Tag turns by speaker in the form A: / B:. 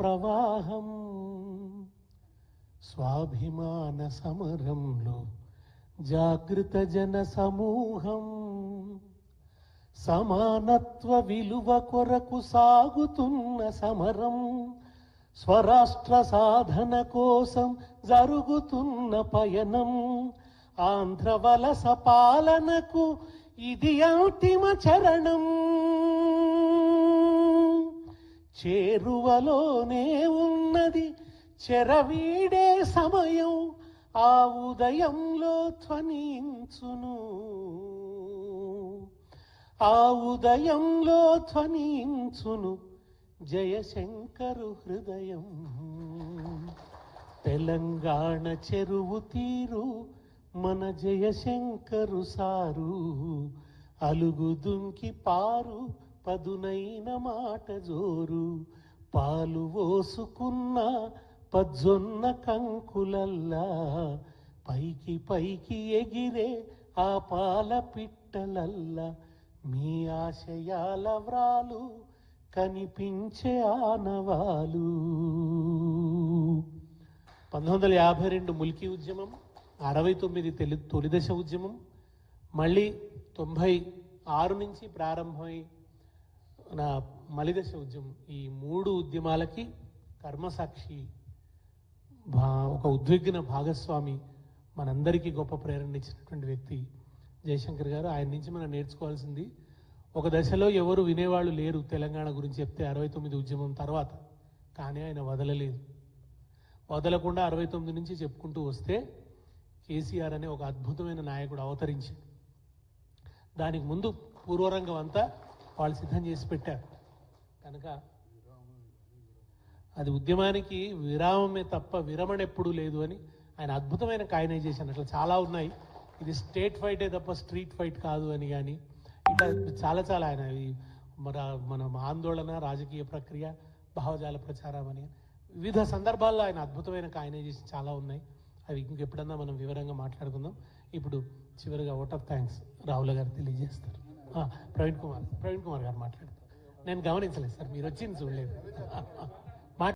A: ప్రవాహం స్వాభిమాన సమరంలో జాగృత జన సమూహం సమానత్వ విలువ కొరకు సాగుతున్న సమరం స్వరాష్ట్ర సాధన కోసం జరుగుతున్న పయనం ఆంధ్ర వలస పాలనకు ఇది అంతిమ చరణం చేరువలోనే ఉన్నది చెరవీడే సమయం ఆ ఉదయంలో ధ్వనించును ఆ ఉదయంలో ధ్వనించును జయశంకరు హృదయం తెలంగాణ చెరువు తీరు మన జయశంకరు సారు అలుగు దుంకి పారు పదునైన మాట జోరు పాలు ఓసుకున్న పజ్జొన్న కంకులల్లా పైకి పైకి ఎగిరే ఆ పాల పిట్టలల్లా మీ ఆశయాల వ్రాలు కనిపించే ఆనవాలు 1952 ముల్కీ ఉద్యమం 69 తొలిదశ ఉద్యమం మళ్ళీ 96 నుంచి ప్రారంభమై మలిదశ ఉద్యమం ఈ 3 ఉద్యమాలకి కర్మసాక్షి ఒక ఉద్విగ్న భాగస్వామి మనందరికీ గొప్ప ప్రేరణ ఇచ్చినటువంటి వ్యక్తి జయశంకర్ గారు. ఆయన నుంచి మనం నేర్చుకోవాల్సింది ఒక దశలో ఎవరు వినేవాళ్ళు లేరు తెలంగాణ గురించి చెప్తే 69 ఉద్యమం తర్వాత, కానీ ఆయన వదలలేదు. వదలకుండా 69 నుంచి చెప్పుకుంటూ వస్తే కేసీఆర్ అనే ఒక అద్భుతమైన నాయకుడు అవతరించాడు. దానికి ముందు పూర్వరంగం అంతా వాళ్ళు సిద్ధం చేసి పెట్టారు కనుక అది ఉద్యమానికి విరామమే తప్ప విరమణ ఎప్పుడూ లేదు అని ఆయన అద్భుతమైన కాయినైజేషన్ అట్లా చాలా ఉన్నాయి. ఇది స్టేట్ ఫైటే తప్ప స్ట్రీట్ ఫైట్ కాదు అని కానీ ఇట్లా చాలా ఆయన మన ఆందోళన రాజకీయ ప్రక్రియ భావజాల ప్రచారం అని వివిధ సందర్భాల్లో ఆయన అద్భుతమైన కాయినైజేషన్ చాలా ఉన్నాయి. అవి ఇంకెప్పుడన్నా మనం వివరంగా మాట్లాడుకుందాం. ఇప్పుడు చివరిగా ఓట్ ఆఫ్ థ్యాంక్స్ రావుల గారు తెలియజేస్తారు. ప్రవీణ్ కుమార్ గారు మాట్లాడతారు. నేను గమనించలేదు సార్, మీరు వచ్చింది చూడలేదు.